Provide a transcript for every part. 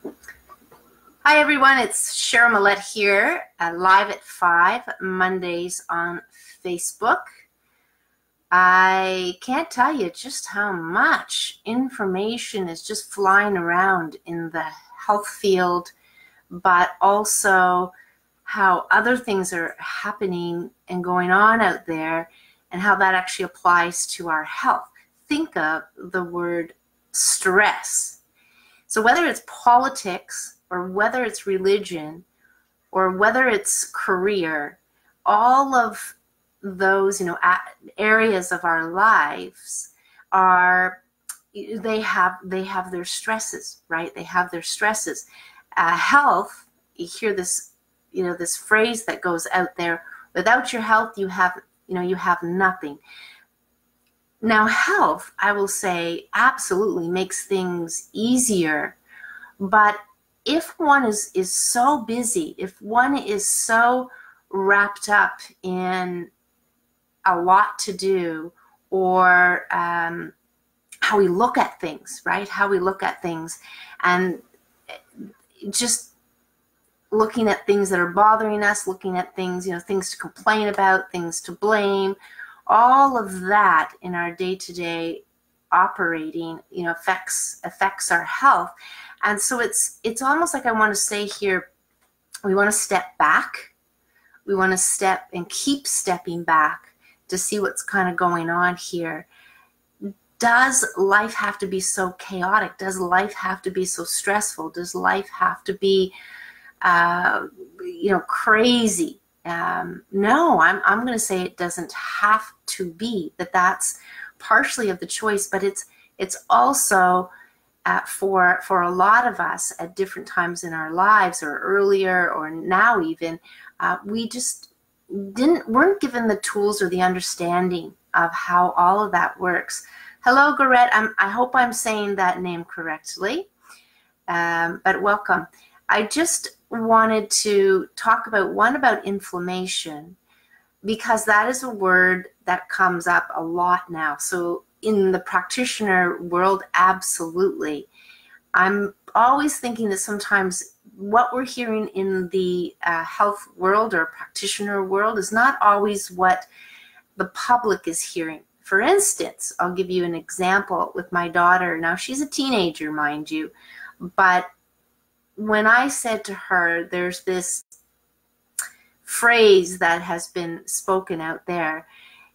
Hi everyone, it's Cheryl Millett here, live at 5 Mondays on Facebook. I can't tell you just how much information is just flying around in the health field, but also how other things are happening and going on out there and how that actually applies to our health. Think of the word stress. So whether it's politics or whether it's religion or whether it's career, all of those areas of our lives are they have their stresses, right? They have their stresses. Health, you hear this this phrase that goes out there: without your health, you have nothing. Now, health, I will say, absolutely makes things easier, but if one is so busy, if one is so wrapped up in a lot to do, or how we look at things, right? How we look at things, and just looking at things that are bothering us, looking at things, things to complain about, things to blame, all of that in our day-to-day operating, affects our health. And so it's almost like I want to say here, we want to step back. We want to step and keep stepping back to see what's kind of going on here. Does life have to be so chaotic? Does life have to be so stressful? Does life have to be, crazy? No, I'm going to say it doesn't have to be. That's partially of the choice, but it's also for a lot of us at different times in our lives, or earlier, or now even, we just weren't given the tools or the understanding of how all of that works. Hello, Gorette. I hope I'm saying that name correctly, but welcome. I just wanted to talk about inflammation, because that is a word that comes up a lot now. So in the practitioner world, absolutely. I'm always thinking that sometimes what we're hearing in the health world or practitioner world is not always what the public is hearing. For instance, I'll give you an example with my daughter. Now, she's a teenager, mind you, but when I said to her, there's this phrase that has been spoken out there,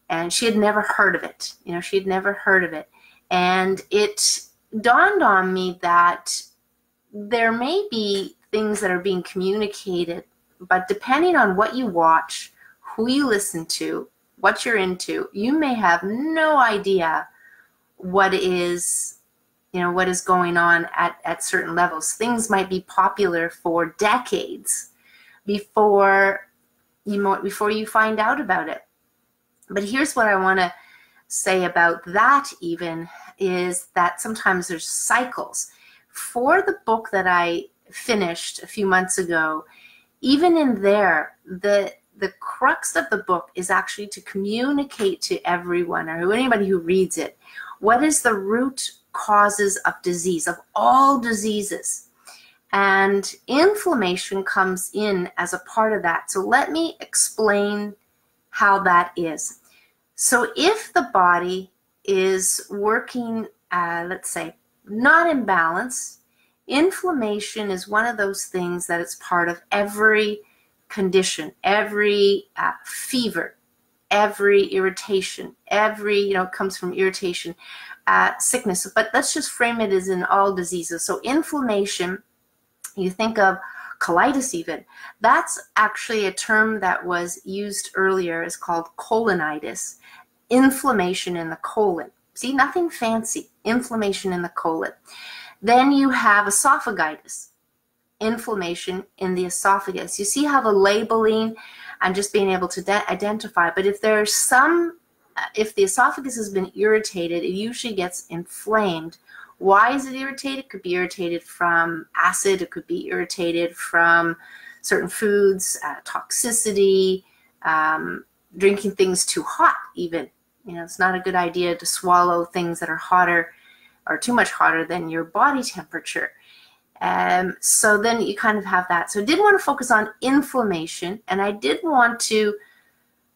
and she had never heard of it. She had never heard of it. And it dawned on me that there may be things that are being communicated, but depending on what you watch, who you listen to, what you're into, you may have no idea what is going on at certain levels. Things might be popular for decades before you find out about it. But here's what I want to say about that even, is that sometimes there's cycles. For the book that I finished a few months ago, even in there, the crux of the book is actually to communicate to everyone, or anybody who reads it, what is the root causes of disease, of all diseases. And inflammation comes in as a part of that. So let me explain how that is. So if the body is working, let's say, not in balance, inflammation is one of those things that it's part of every condition, every fever, every irritation, every, comes from irritation, sickness. But let's just frame it as in all diseases. So inflammation, you think of colitis even, that's actually a term that was used earlier, is called colonitis, inflammation in the colon. See, nothing fancy, inflammation in the colon. Then you have esophagitis, inflammation in the esophagus. You see how the labeling, I'm just being able to identify, but if there's if the esophagus has been irritated, it usually gets inflamed. Why is it irritated? It could be irritated from acid. It could be irritated from certain foods, toxicity, drinking things too hot even. It's not a good idea to swallow things that are hotter or too much hotter than your body temperature. So then you kind of have that. So I did want to focus on inflammation, and I did want to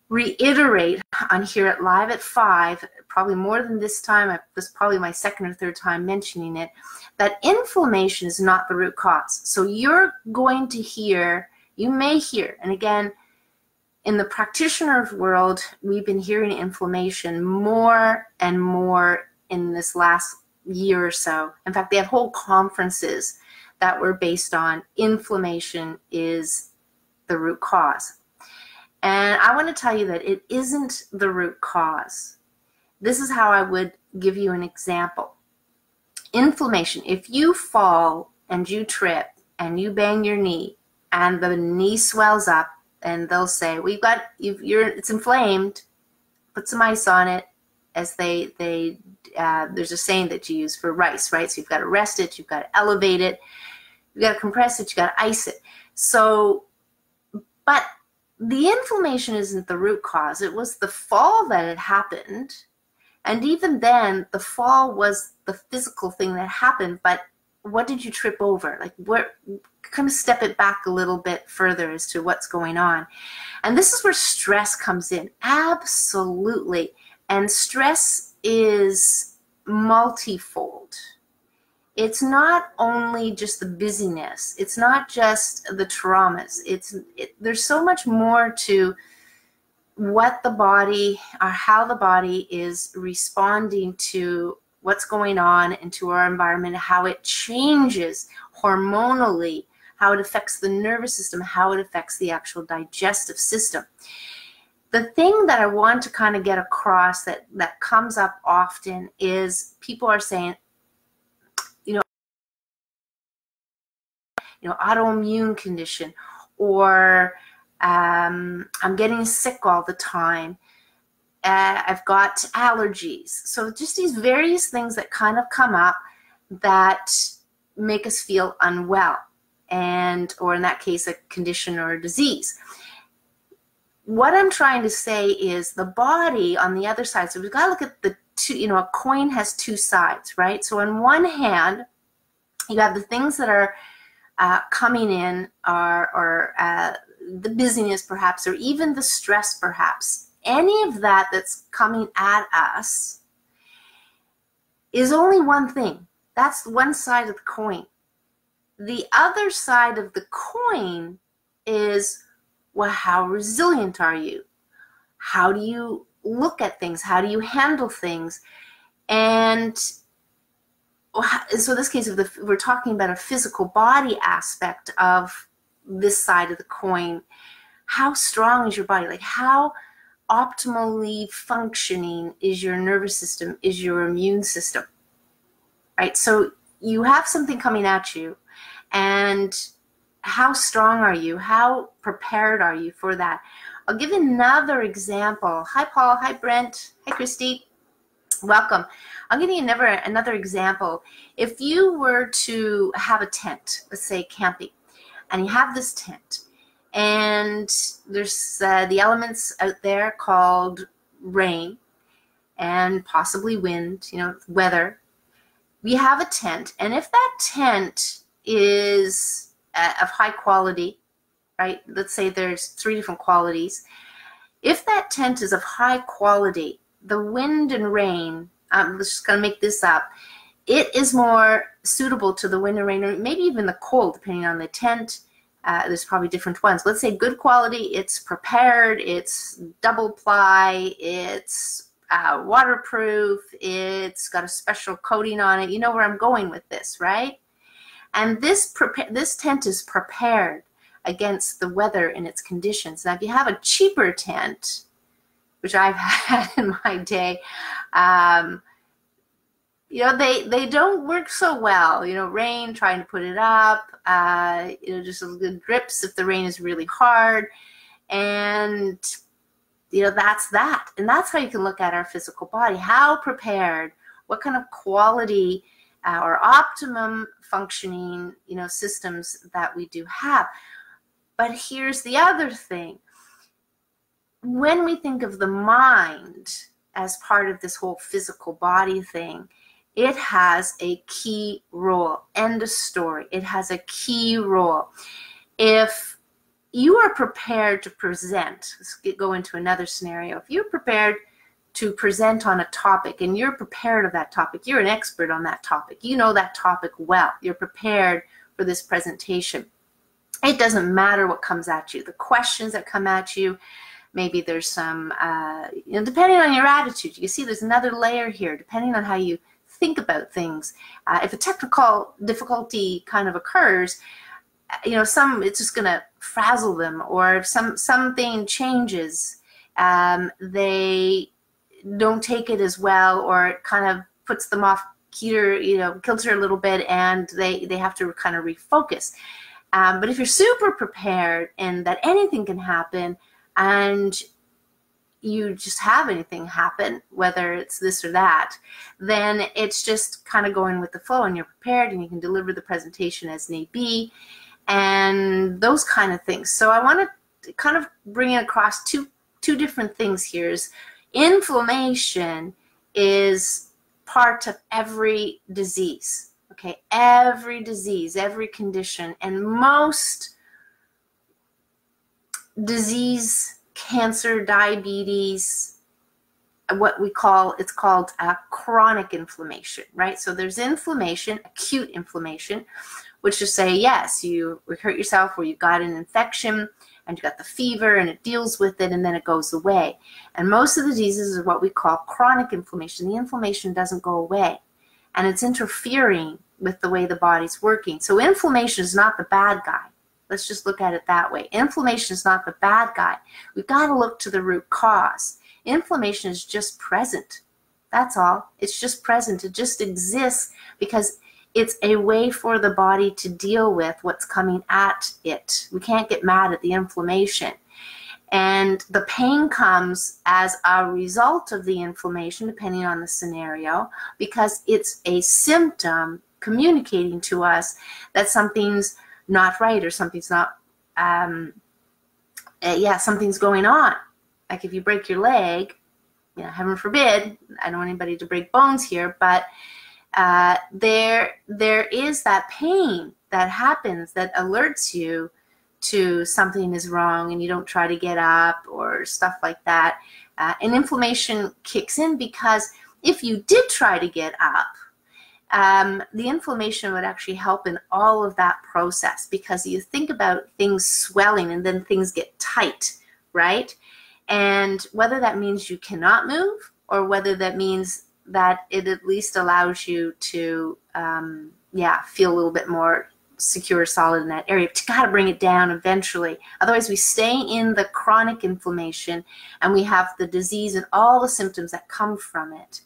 reiterate on here at Live at 5, probably more than this time, this is probably my second or third time mentioning it, that inflammation is not the root cause. So you're going to hear, you may hear, and again, in the practitioner world, we've been hearing inflammation more and more in this last year or so. In fact, they have whole conferences that were based on inflammation is the root cause. And I want to tell you that it isn't the root cause. This is how I would give you an example. Inflammation, if you fall and you trip and you bang your knee and the knee swells up, and they'll say, "We've got it's inflamed. Put some ice on it." As there's a saying that you use for rice, right? So you've got to rest it, you've got to elevate it, you've got to compress it, you've got to ice it. So, but the inflammation isn't the root cause. It was the fall that had happened. And even then, the fall was the physical thing that happened. But what did you trip over? Like, kind of step it back a little bit further as to what's going on. And this is where stress comes in. Absolutely. And stress is multifold. It's not only just the busyness. It's not just the traumas. There's so much more to what the body, or how the body is responding to what's going on into our environment, how it changes hormonally, how it affects the nervous system, how it affects the actual digestive system. The thing that I want to kind of get across that comes up often is people are saying, autoimmune condition, or I'm getting sick all the time. I've got allergies. So just these various things that kind of come up that make us feel unwell, or in that case, a condition or a disease. What I'm trying to say is the body on the other side. So we've got to look at the two, a coin has two sides, right? So on one hand, you have the things that are coming in, or the busyness perhaps, or even the stress perhaps. Any of that that's coming at us is only one thing. That's one side of the coin. The other side of the coin is, well, how resilient are you? How do you look at things? How do you handle things? And so in this case, we're talking about a physical body aspect of this side of the coin. How strong is your body? Like, how optimally functioning is your nervous system, is your immune system, right? So you have something coming at you, and how strong are you? How prepared are you for that? I'll give you another example. Hi, Paul. Hi, Brent. Hi, Christy. Welcome. I'll give you another example. If you were to have a tent, let's say camping, and you have this tent, and there's the elements out there called rain and possibly wind, weather. We have a tent, and if that tent is of high quality, right? Let's say there's 3 different qualities. If that tent is of high quality, the wind and rain, I'm just going to make this up, it is more suitable to the wind and rain, or maybe even the cold, depending on the tent. There's probably different ones. Let's say good quality, it's prepared, it's double ply, it's waterproof, it's got a special coating on it. You know where I'm going with this, right? And this tent is prepared against the weather and its conditions. Now, if you have a cheaper tent, which I've had in my day, they don't work so well. Rain, trying to put it up, just a little drips if the rain is really hard. And, that's that. And that's how you can look at our physical body. How prepared, what kind of quality or optimum functioning, systems that we do have. But here's the other thing. When we think of the mind as part of this whole physical body thing, It has a key role. End of story. It has a key role. If you are prepared to present, let's go into another scenario. If you're prepared to present on a topic and you're prepared of that topic, you're an expert on that topic, you know that topic well, you're prepared for this presentation. It doesn't matter what comes at you, the questions that come at you. Maybe there's some, depending on your attitude, you see there's another layer here, depending on how you think about things. If a technical difficulty kind of occurs, it's just going to frazzle them, or if something changes, they don't take it as well, or it kind of puts them off kilter a little bit, and they have to kind of refocus. But if you're super prepared and that anything can happen, and you just have anything happen, whether it's this or that, then it's just kind of going with the flow, and you're prepared and you can deliver the presentation as need be, and those kind of things. So I want to kind of bring it across two different things here. Is inflammation is part of every disease, okay? Every disease, every condition, and most disease, cancer, diabetes, it's called chronic inflammation, right? So there's inflammation, acute inflammation, which is say, yes, you hurt yourself, or you got an infection and you got the fever and it deals with it and then it goes away. And most of the diseases are what we call chronic inflammation. The inflammation doesn't go away and it's interfering with the way the body's working. So inflammation is not the bad guy. Let's just look at it that way. Inflammation is not the bad guy. We've got to look to the root cause. Inflammation is just present. That's all. It's just present. It just exists because it's a way for the body to deal with what's coming at it. We can't get mad at the inflammation. And the pain comes as a result of the inflammation, depending on the scenario, because it's a symptom communicating to us that something's not right, or something's not, something's going on. Like if you break your leg, heaven forbid, I don't want anybody to break bones here, but there is that pain that happens that alerts you to something is wrong, and you don't try to get up or stuff like that. And inflammation kicks in because if you did try to get up, the inflammation would actually help in all of that process, because you think about things swelling and then things get tight, right? And whether that means you cannot move, or whether that means that it at least allows you to, feel a little bit more secure, solid in that area. But you got to bring it down eventually. Otherwise, we stay in the chronic inflammation, and we have the disease and all the symptoms that come from it.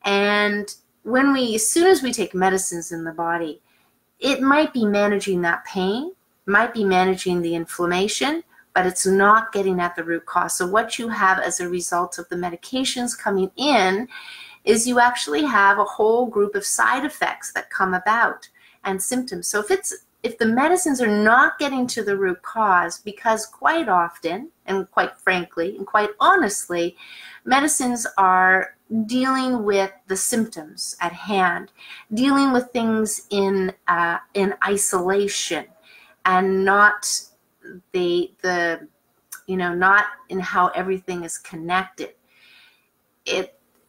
And as soon as we take medicines in the body, it might be managing that pain, might be managing the inflammation, but it's not getting at the root cause. So what you have as a result of the medications coming in is you actually have a whole group of side effects that come about and symptoms. So if the medicines are not getting to the root cause, because quite often, and quite frankly, and quite honestly, medicines are dealing with the symptoms at hand, dealing with things in isolation, and not not in how everything is connected.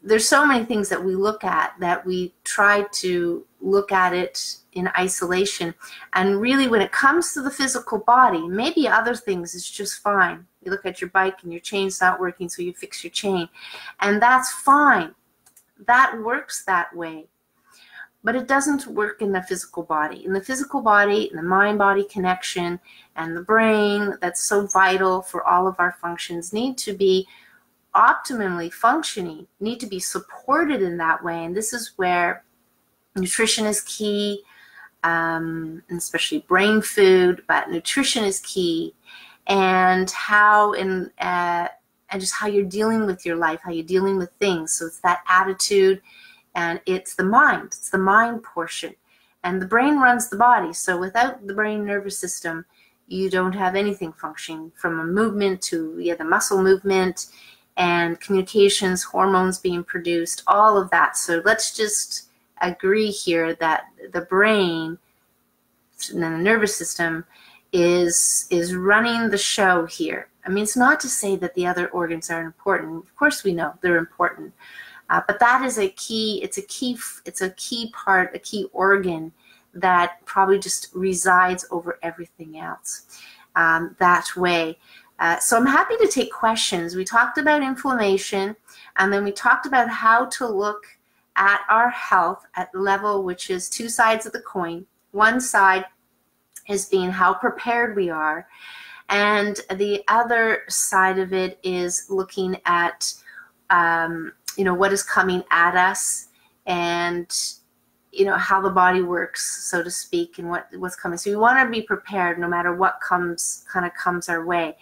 There's so many things that we look at that we try to look at it in isolation. And really, when it comes to the physical body, maybe other things is just fine. You look at your bike and your chain's not working, so you fix your chain. And that's fine. That works that way. But it doesn't work in the physical body. In the physical body, in the mind-body connection, and the brain that's so vital for all of our functions need to be optimally functioning, need to be supported in that way. And this is where nutrition is key, and especially brain food, but nutrition is key. And just how you're dealing with your life, how you're dealing with things. So it's that attitude, and it's the mind portion. And the brain runs the body. So without the brain nervous system, you don't have anything functioning, from a movement to the muscle movement and communications, hormones being produced, all of that. So let's just agree here that the brain and then the nervous system is running the show here. I mean, it's not to say that the other organs aren't important. Of course, we know they're important, but that is a key. It's a key part, a key organ that probably just resides over everything else that way. So I'm happy to take questions. We talked about inflammation, and then we talked about how to look at our health at level, which is two sides of the coin. One side is being how prepared we are, and the other side of it is looking at what is coming at us, and how the body works, so to speak, and what's coming. So we want to be prepared no matter what comes our way.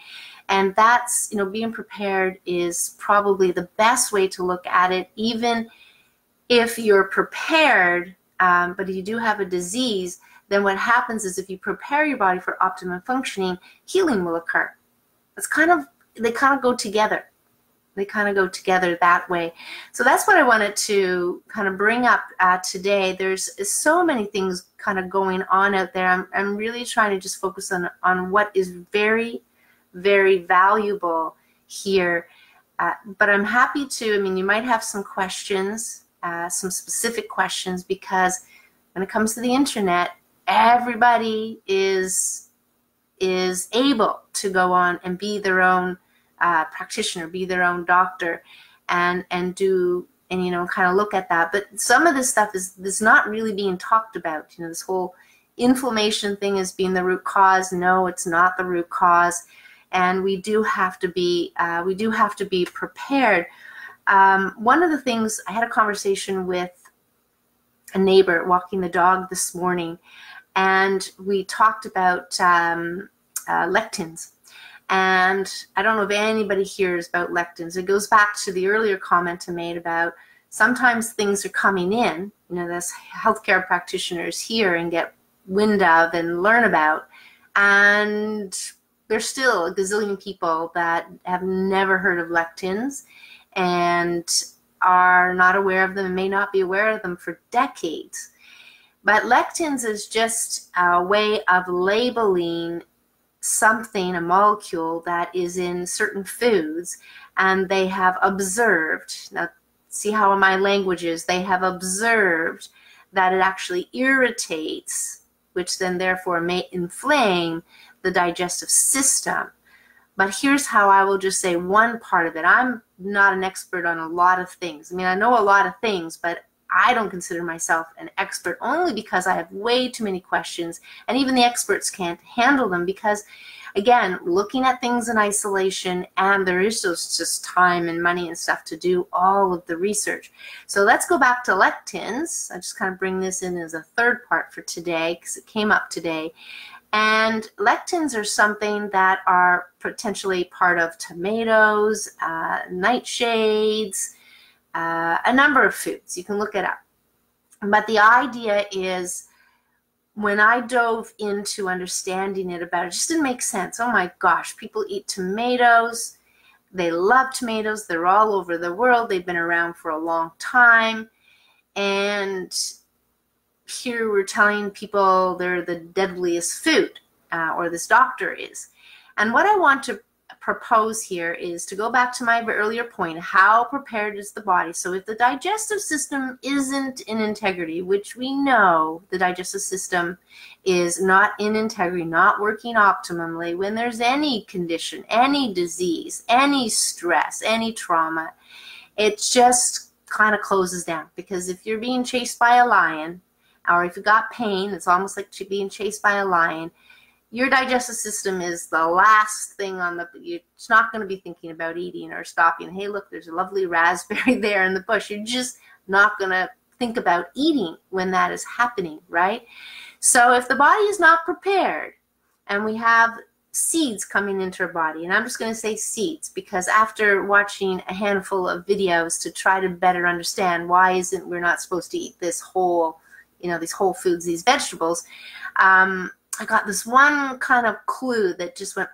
And that's, being prepared is probably the best way to look at it, even if you're prepared, but if you do have a disease, then what happens is if you prepare your body for optimum functioning, healing will occur. They kind of go together. They kind of go together that way. So that's what I wanted to kind of bring up today. There's so many things kind of going on out there. I'm really trying to just focus on what is very, very valuable here. But I'm happy to, you might have some questions, some specific questions, because when it comes to the internet, everybody is able to go on and be their own practitioner, be their own doctor, and kind of look at that. But some of this stuff is not really being talked about. This whole inflammation thing is being the root cause. No, it's not the root cause, and we do have to be prepared. One of the things, I had a conversation with a neighbor walking the dog this morning, and we talked about lectins. And I don't know if anybody hears about lectins. It goes back to the earlier comment I made about sometimes things are coming in, this healthcare practitioners hear and get wind of and learn about, and there's still a gazillion people that have never heard of lectins and are not aware of them and may not be aware of them for decades. But lectins is just a way of labeling something, a molecule that is in certain foods, and they have observed, now see how my language is, they have observed that it actually irritates, which then therefore may inflame the digestive system. But here's how I will just say one part of it. I'm not an expert on a lot of things. I know a lot of things, but I don't consider myself an expert, only because I have way too many questions, and even the experts can't handle them because, again, looking at things in isolation, and there is just time and money and stuff to do all of the research. So let's go back to lectins. I just kind of bring this in as a third part for today because it came up today. And lectins are something that are potentially part of tomatoes, nightshades, a number of foods. You can look it up. But the idea is, when I dove into understanding it just didn't make sense. Oh my gosh, people eat tomatoes. They love tomatoes. They're all over the world. They've been around for a long time. And here we're telling people they're the deadliest food, or this doctor is. And what I want to propose here is to go back to my earlier point, how prepared is the body? So if the digestive system isn't in integrity, which we know the digestive system is not in integrity, not working optimally, when there's any condition, any disease, any stress, any trauma, it just kind of closes down. Because if you're being chased by a lion, or if you got pain, it's almost like being chased by a lion, your digestive system is the last thing on it's not going to be thinking about eating or stopping. Hey, look, there's a lovely raspberry there in the bush. You're just not going to think about eating when that is happening, right? So if the body is not prepared, and we have seeds coming into our body, and I'm just going to say seeds because after watching a handful of videos to try to better understand why we're not supposed to eat this whole, these whole foods, these vegetables, I got this one kind of clue that just went,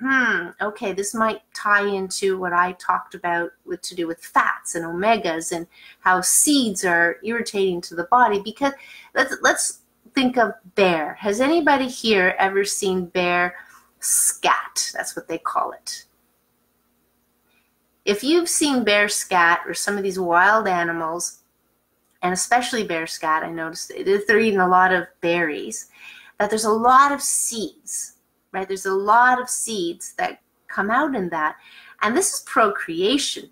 okay, this might tie into what I talked about to do with fats and omegas and how seeds are irritating to the body. Because let's think of bear. Has anybody here ever seen bear scat? That's what they call it. If you've seen bear scat or some of these wild animals, and especially bear scat, I noticed if they're eating a lot of berries, that there's a lot of seeds, right? There's a lot of seeds that come out in that. And this is procreation.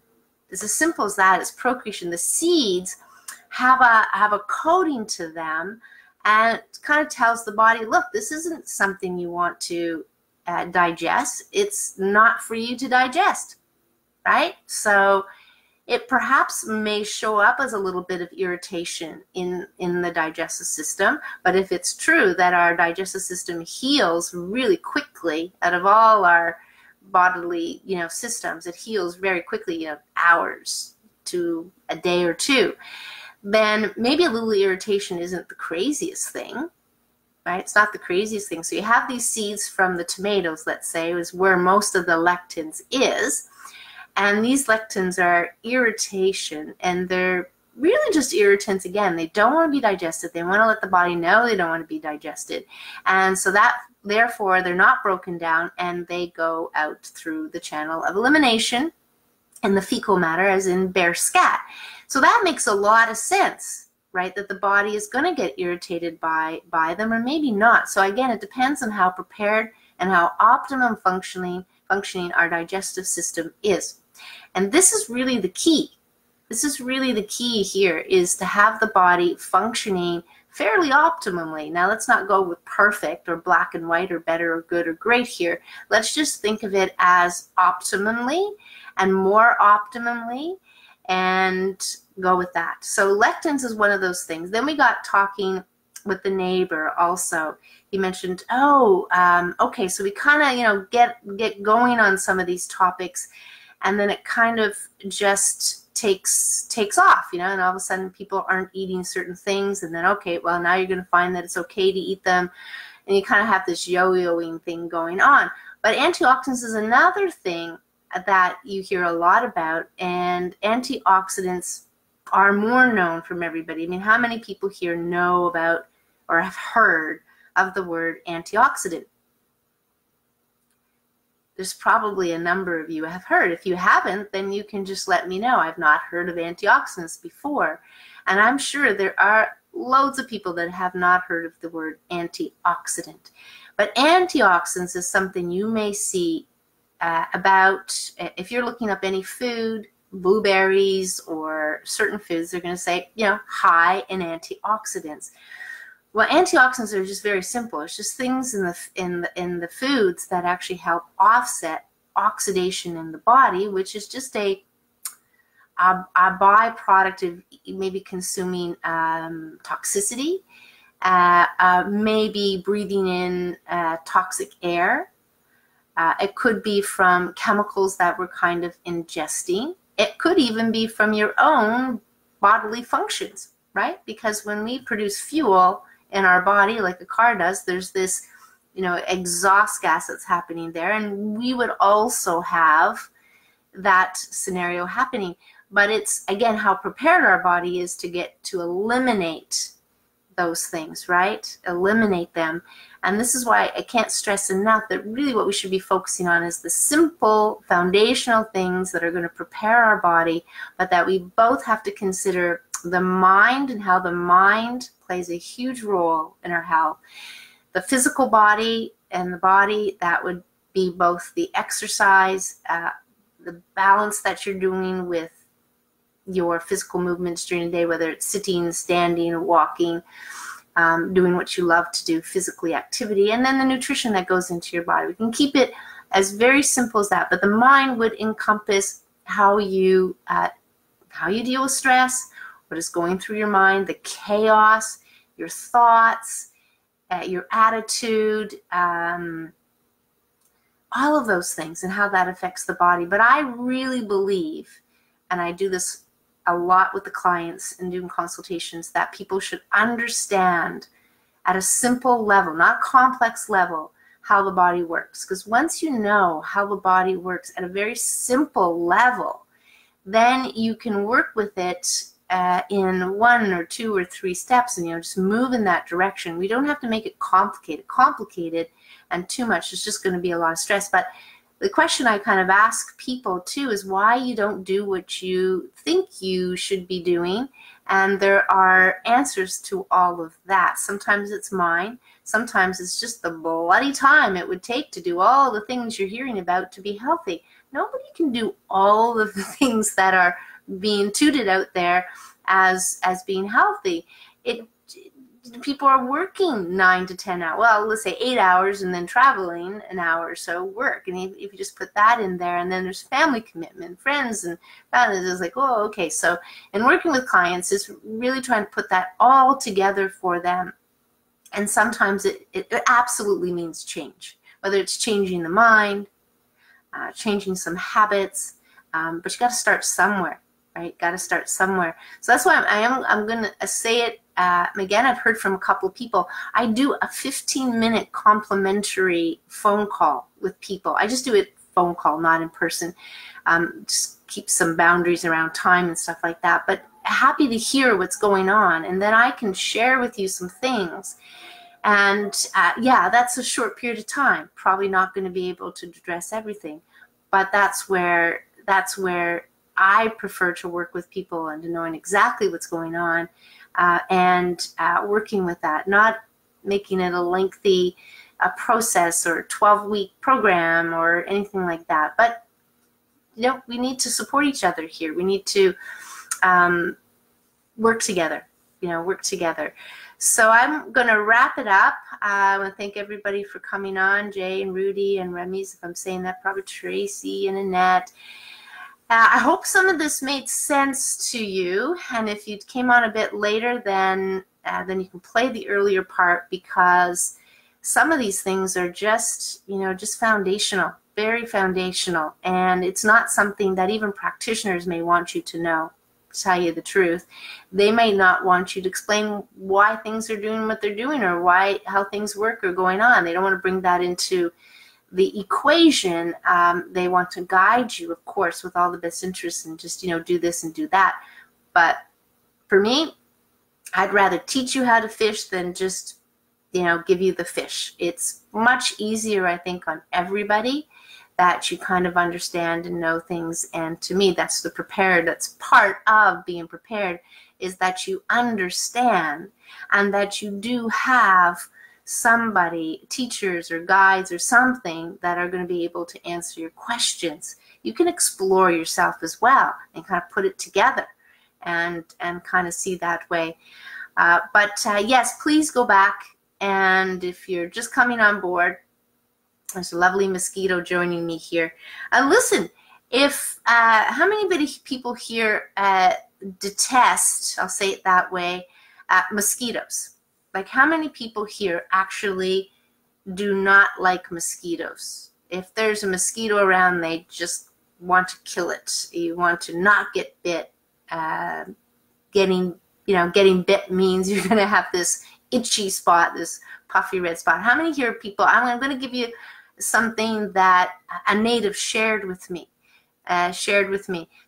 It's as simple as that. It's procreation. The seeds have a coating to them, and it kind of tells the body, look, this isn't something you want to digest. It's not for you to digest, right? So it perhaps may show up as a little bit of irritation in the digestive system, but if it's true that our digestive system heals really quickly, out of all our bodily, systems, it heals very quickly, hours to a day or two, then maybe a little irritation isn't the craziest thing, right? It's not the craziest thing. So you have these seeds from the tomatoes, let's say, is where most of the lectins is. And these lectins are irritation, and they're really just irritants again. They don't want to be digested. They want to let the body know they don't want to be digested. And so that, therefore, they're not broken down, and they go out through the channel of elimination in the fecal matter, as in bear scat. So that makes a lot of sense, right? That the body is going to get irritated by them, or maybe not. So again, it depends on how prepared and how optimum functioning our digestive system is. And this is really the key. This is really the key here, is to have the body functioning fairly optimally. Now, let's not go with perfect or black and white or better or good or great here. Let's just think of it as optimally and more optimally, and go with that. So lectins is one of those things. Then we got talking with the neighbor also. He mentioned, okay, so we kind of, get going on some of these topics, and then it kind of just takes off, and all of a sudden people aren't eating certain things, and then, okay, well, now you're going to find that it's okay to eat them, and you kind of have this yo-yoing thing going on. But antioxidants is another thing that you hear a lot about, and antioxidants are more known from everybody. I mean, how many people here know about or have heard of the word antioxidant? There's probably a number of you have heard. If you haven't, then you can just let me know. I've not heard of antioxidants before. And I'm sure there are loads of people that have not heard of the word antioxidant. But antioxidants is something you may see about, if you're looking up any food, blueberries or certain foods, they're going to say, high in antioxidants. Well, antioxidants are just very simple. It's just things in the foods that actually help offset oxidation in the body, which is just a byproduct of maybe consuming toxicity, maybe breathing in toxic air. It could be from chemicals that we're kind of ingesting. It could even be from your own bodily functions, right? Because when we produce fuel in our body, like a car does, there's this, exhaust gas that's happening there, and we would also have that scenario happening. But it's, again, how prepared our body is to get to eliminate those things, right? Eliminate them. And this is why I can't stress enough that really what we should be focusing on is the simple foundational things that are going to prepare our body, but that we both have to consider the mind and how the mind plays a huge role in our health. The physical body and the body, that would be both the exercise, the balance that you're doing with your physical movements during the day, whether it's sitting, standing, walking, doing what you love to do, physically activity, and then the nutrition that goes into your body. We can keep it as very simple as that, but the mind would encompass how you deal with stress, what is going through your mind, the chaos, your thoughts, your attitude, all of those things, and how that affects the body. But I really believe, and I do this a lot with the clients and doing consultations, that people should understand at a simple level, not complex level, how the body works. Because once you know how the body works at a very simple level, then you can work with it in 1 or 2 or 3 steps, and just move in that direction. We don't have to make it complicated and too much. It's just going to be a lot of stress. But the question I kind of ask people too is why you don't do what you think you should be doing. And there are answers to all of that. Sometimes it's mine. Sometimes it's just the bloody time it would take to do all the things you're hearing about to be healthy. Nobody can do all of the things that are being tooted out there as being healthy. People are working 9 to 10 hours. Well, let's say 8 hours, and then traveling an hour or so work. And if you just put that in there, and then there's family commitment, friends, and that is like, oh, okay. So in working with clients, is really trying to put that all together for them. And sometimes it absolutely means change, whether it's changing the mind, changing some habits, but you got to start somewhere, right? Got to start somewhere. So that's why I'm going to say it again. I've heard from a couple of people. I do a 15-minute complimentary phone call with people. I just do it phone call, not in person. Just keep some boundaries around time and stuff like that. But happy to hear what's going on, and then I can share with you some things. And yeah, that's a short period of time. Probably not going to be able to address everything, but that's where I prefer to work with people, and to knowing exactly what's going on, and working with that, not making it a lengthy process or 12-week program or anything like that. But we need to support each other here. We need to work together. Work together. So I'm going to wrap it up. I want to thank everybody for coming on, Jay and Rudy and Remy's, if I'm saying that, probably Tracy and Annette. I hope some of this made sense to you, and if you came on a bit later, then you can play the earlier part, because some of these things are just, just foundational, very foundational, and it's not something that even practitioners may want you to know. To tell you the truth, they may not want you to explain why things are doing what they're doing, or how things work or going on. They don't want to bring that into the equation. They want to guide you, of course, with all the best interests, and just do this and do that. But for me, I'd rather teach you how to fish than just give you the fish. It's much easier, I think, on everybody, that you kind of understand and know things. And to me, that's that's part of being prepared, is that you understand, and that you do have somebody, teachers or guides or something, that are going to be able to answer your questions. You can explore yourself as well and kind of put it together and kind of see that way. But yes, please go back, and if you're just coming on board, there's a lovely mosquito joining me here. Listen, how many people here detest, I'll say it that way, mosquitoes? Like, how many people here actually do not like mosquitoes? If there's a mosquito around, they just want to kill it. You want to not get bit. Getting bit means you're going to have this itchy spot, this puffy red spot. How many here people, I'm going to give you something that a native shared with me.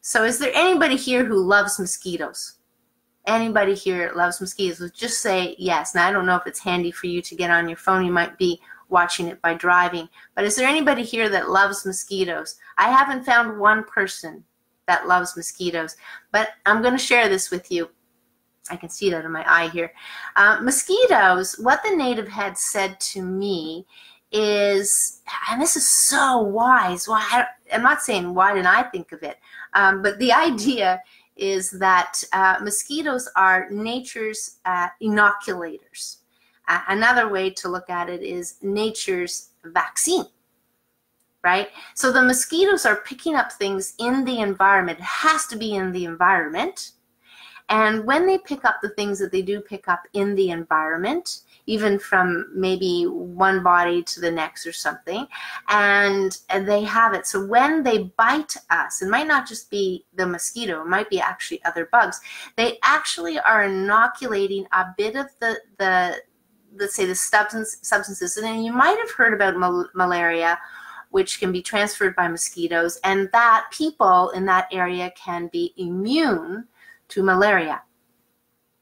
So is there anybody here who loves mosquitoes? Anybody here loves mosquitoes? Just say yes. Now, I don't know if it's handy for you to get on your phone. You might be watching it by driving. But is there anybody here that loves mosquitoes? I haven't found one person that loves mosquitoes, but I'm going to share this with you. I can see that in my eye here. Mosquitoes, what the native had said to me is, and this is so wise. I'm not saying why didn't I think of it, but the idea is that mosquitoes are nature's inoculators. Another way to look at it is nature's vaccine, right? So the mosquitoes are picking up things in the environment. It has to be in the environment. And when they pick up the things that they do pick up in the environment, even from maybe one body to the next or something, and they have it. So when they bite us, it might not just be the mosquito, it might be actually other bugs. They actually are inoculating a bit of the let's say the substances, and then you might have heard about malaria, which can be transferred by mosquitoes, and that people in that area can be immune to malaria.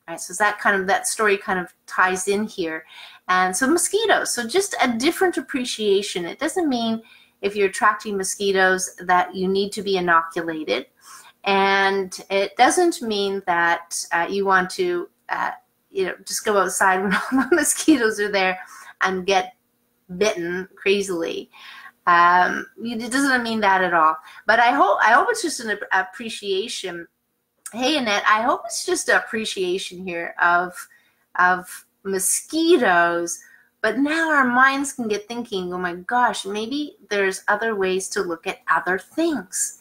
Right, so that story kind of ties in here. And so mosquitoes, so just a different appreciation. It doesn't mean if you're attracting mosquitoes that you need to be inoculated, and it doesn't mean that you want to just go outside when all the mosquitoes are there and get bitten crazily. It doesn't mean that at all. But I hope it's just an appreciation. Hey, Annette, I hope it's just an appreciation here of mosquitoes. But now our minds can get thinking, oh my gosh, maybe there's other ways to look at other things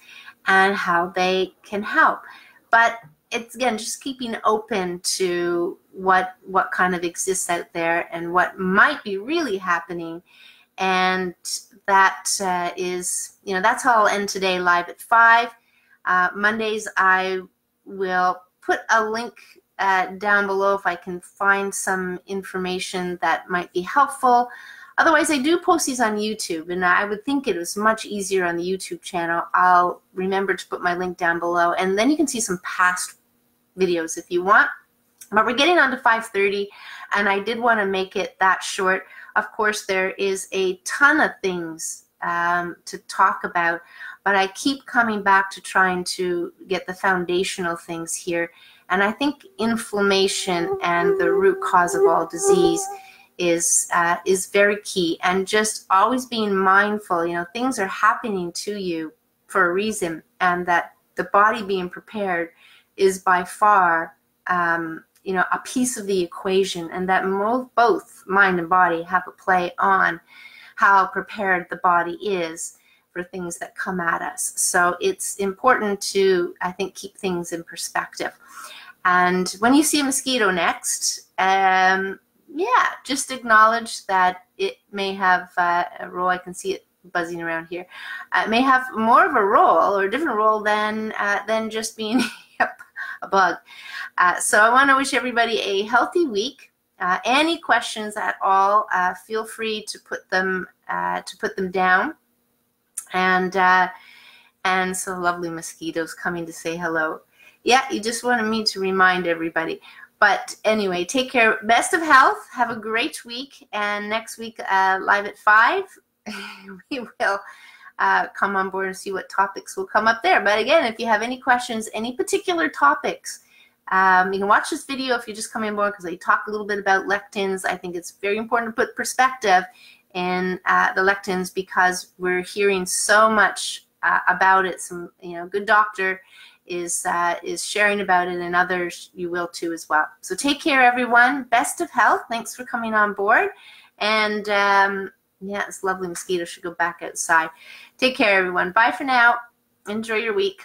and how they can help. But it's, again, just keeping open to what kind of exists out there and what might be really happening. And that is, that's how I'll end today live at 5. Mondays, I will put a link down below if I can find some information that might be helpful. Otherwise, I do post these on YouTube, and I would think it was much easier on the YouTube channel. I'll remember to put my link down below, and then you can see some past videos if you want. But we're getting on to 5:30, and I did want to make it that short. Of course, there is a ton of things to talk about, but I keep coming back to trying to get the foundational things here. And I think inflammation and the root cause of all disease is very key. And just always being mindful, things are happening to you for a reason, and that the body being prepared is by far a piece of the equation, and that both mind and body have a play on how prepared the body is for things that come at us. So it's important to, I think, keep things in perspective. And when you see a mosquito next, just acknowledge that it may have a role. I can see it buzzing around here. It may have more of a role or a different role than just being a bug. So I want to wish everybody a healthy week. Any questions at all, feel free to put them down. And so lovely mosquitoes coming to say hello. Yeah, you just wanted me to remind everybody. But anyway, take care. Best of health. Have a great week. And next week, live at 5, we will come on board and see what topics will come up there. But again, if you have any questions, any particular topics, you can watch this video if you're just coming on board, because I talk a little bit about lectins. I think it's very important to put perspective in the lectins, because we're hearing so much about it. Some good doctor is sharing about it, and others you will too as well. So take care, everyone. Best of health. Thanks for coming on board. And yeah, this lovely mosquito should go back outside. Take care, everyone. Bye for now. Enjoy your week.